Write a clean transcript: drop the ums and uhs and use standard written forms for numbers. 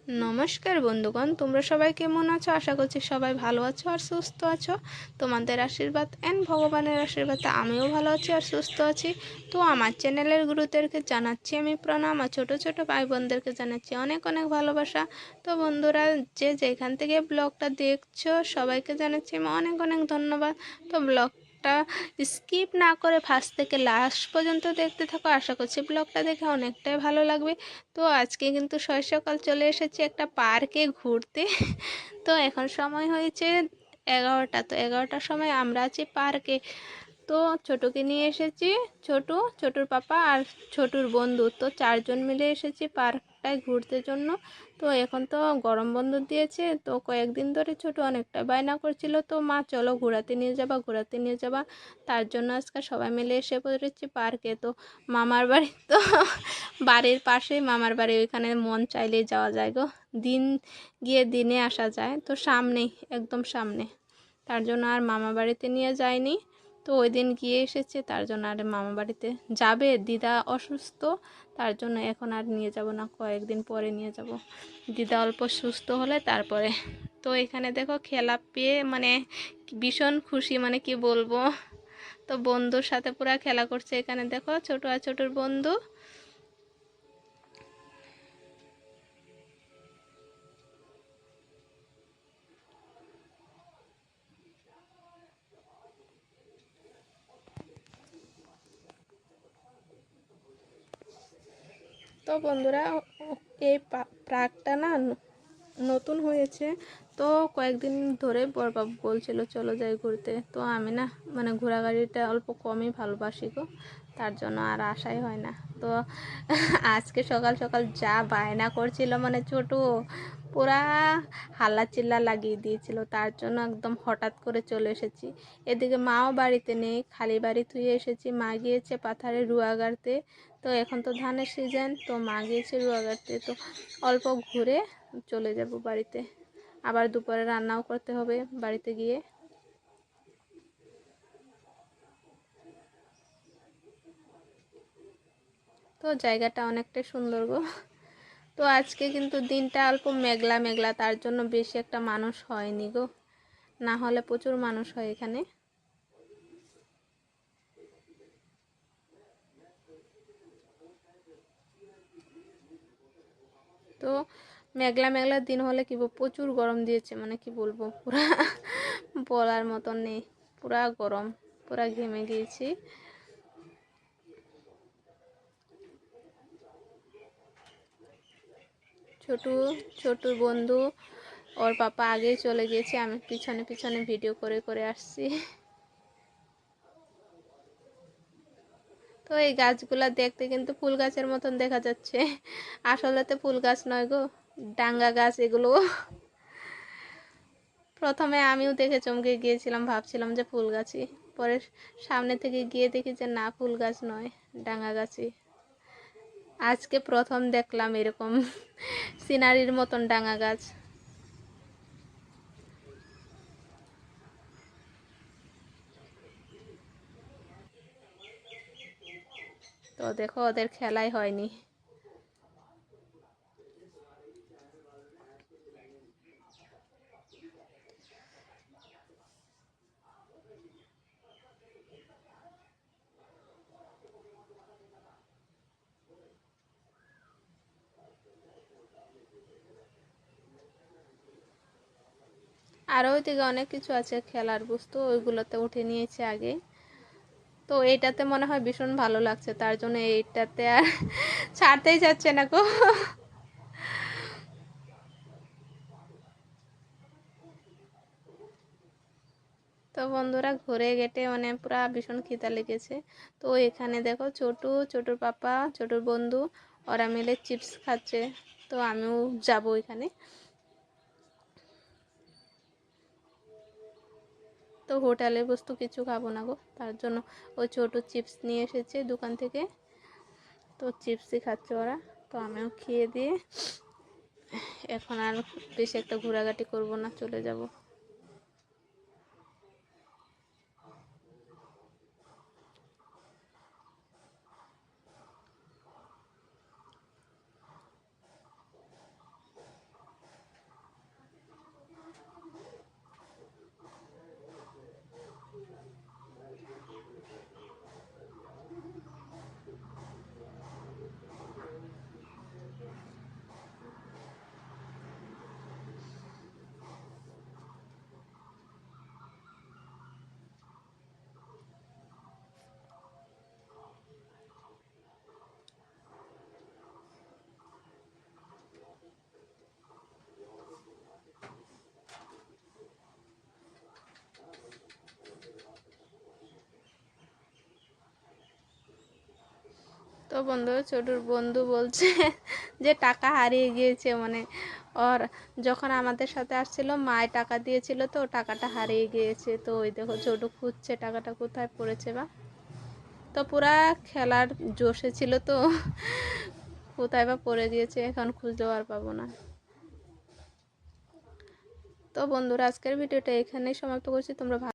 নমস্কার বন্ধুগণ, তোমরা সবাই কেমন আছো? আশা করছি সবাই ভালো আছো আর সুস্থ আছো। তোমাদের আশীর্বাদ অ্যান্ড ভগবানের আশীর্বাদে আমিও ভালো আছি আর সুস্থ আছি। তো আমার চ্যানেলের গুরুদেরকে জানাচ্ছি আমি প্রণাম, আর ছোটো ছোটো ভাই বোনদেরকে জানাচ্ছি অনেক অনেক ভালোবাসা। তো বন্ধুরা, যে যেখান থেকে ব্লগটা দেখছো সবাইকে জানাচ্ছি আমি অনেক অনেক ধন্যবাদ। তো ব্লগটা স্কিপ না করে ফার্স্ট থেকে লাস্ট পর্যন্ত দেখতে থাকো, আশা করছি ব্লগটা দেখে অনেকটাই ভালো লাগবে। তো আজকে কিন্তু সকাল চলে এসেছি একটা পার্কে ঘুরতে। তো এখন সময় হয়েছে 11টা। তো 11টার সময় আমরা আছি পার্কে। তো ছোটুকে নিয়ে এসেছি, ছোটুর পাপা আর ছোটুর বন্ধু, তো 4জন মিলে এসেছি পার্কটায় ঘুরতে জন্য। তো এখন তো গরম বন্ধ দিয়েছে, তো কয়েকদিন ধরে ছোটু অনেকটা বায়না করছিল, তো মা চলো ঘোরাতে নিয়ে যাবা। তার জন্য আজকে সবাই মিলে এসে পড়েছি পার্কে। তো মামার বাড়ি তো বাড়ির পাশেই মামার বাড়ি, ওইখানে মন চাইলেই যাওয়া যায় গো। দিন গিয়ে দিনে আসা যায়, তো সামনেই, একদম সামনে। তার জন্য আর মামা বাড়িতে নিয়ে যায়নি। তো ওই দিন গিয়ে এসেছে, তার জন্য আর মামা বাড়িতে যাবে, দিদা অসুস্থ, তার জন্য এখন আর নিয়ে যাব না, কয়েকদিন পরে নিয়ে যাব, দিদা অল্প সুস্থ হলে তারপরে। তো এখানে দেখো খেলা পেয়ে মানে ভীষণ খুশি, মানে কি বলবো। তো বন্ধুর সাথে পুরা খেলা করছে, এখানে দেখো ছোট আর ছোটর বন্ধু। তো বন্ধুরা, এই পার্কটা না নতুন হয়েছে। তো কয়েকদিন ধরে বড়বাবু বলছিল চলো যাই ঘুরতে। তো আমি না মানে ঘোরাঘুরিটা অল্প কমই ভালোবাসি গো, তার জন্য আর আশাই হয় না। তো আজকে সকাল সকাল যা বায়না করছিল, মানে ছোট পুরা হাল্লা চিল্লা লাগিয়ে দিয়েছিল, তার জন্য একদম হঠাৎ করে চলে এসেছি। এদিকে মাও বাড়িতে নেই, খালি বাড়ি থুয়ে এসেছি। মা গিয়েছে পাথারে রুয়া গাড়তে। তো এখন তো ধানের সিজন, তো মা গিয়েছে রুয়া গাড়তে। তো অল্প ঘুরে চলে যাব বাড়িতে, আবার দুপুরে রান্নাও করতে হবে বাড়িতে গিয়ে। তো জায়গাটা অনেকটাই সুন্দর গো। তো আজকে কিন্তু দিনটা অল্প মেঘলা মেঘলা, তার জন্য বেশি একটা মানুষ হয়নি গো, না হলে প্রচুর মানুষ হয় এখানে। তো মেঘলা মেঘলা দিন হলে কি প্রচুর গরম দিয়েছে, মানে কি বলবো, পুরা বলার মতন নেই, পুরা গরম, পুরা ঘেমে গিয়েছি। ছোটুর বন্ধু, ওর পাপা আগেই চলে গিয়েছে, আমি পিছনে পিছনে ভিডিও করে করে আসছি। তো এই গাছগুলা দেখতে কিন্তু ফুল গাছের মতন দেখা যাচ্ছে, আসলে তো ফুল গাছ নয় গো, ডাঙ্গা গাছ এগুলো। প্রথমে আমিও দেখে চমকে গিয়েছিলাম, ভাবছিলাম যে ফুল গাছই, পরে সামনে থেকে গিয়ে দেখি যে না, ফুল গাছ নয়, ডাঙ্গা গাছই। আজকে প্রথম দেখলাম এরকম সিনারির মতন ডাঙ্গা গাছ। তো দেখো ওদের খেলাই হয়নি। আর ওইদিকে অনেক কিছু আছে খেলার বস্তু, ওইগুলোতে উঠে নিয়েছে আগে। তো এইটাতে মনে হয় ভীষণ ভালো লাগছে, তার জন্য এইটাতে আর ছাড়তেই যাচ্ছে না গো। তো বন্ধুরা, ঘুরে গেটে মানে পুরা ভীষণ খিদা লেগেছে। তো এখানে দেখো ছোটুর পাপা, ছোটুর বন্ধু, ওরা মিলে চিপস খাচ্ছে। তো আমিও যাব এখানে। তো হোটেলের বস্তু কিছু খাবো না গো, তার জন্য ওই ছোট চিপস নিয়ে এসেছে দোকান থেকে, তো চিপসই খাচ্ছে ওরা। তো আমিও খেয়ে দিয়ে এখন আর বেশি একটা ঘোরাঘাটি করব না, চলে যাব। তো বন্ধু, ছোটুর বন্ধু বলছে যে টাকা হারিয়ে গিয়েছে, মানে ওর যখন আমাদের সাথে আসছিল মায় টাকা দিয়েছিল, তো টাকাটা হারিয়ে গিয়েছে। তো ওই দেখো ছোটু খুঁজছে টাকাটা কোথায় পড়েছে বা। তো পুরা খেলার জোশে ছিল, তো কোথায় বা পড়ে গিয়েছে, এখন খুঁজলেও আর পাবো না। তো বন্ধুরা, আজকের ভিডিওটা এখানেই সমাপ্ত করছি। তোমরা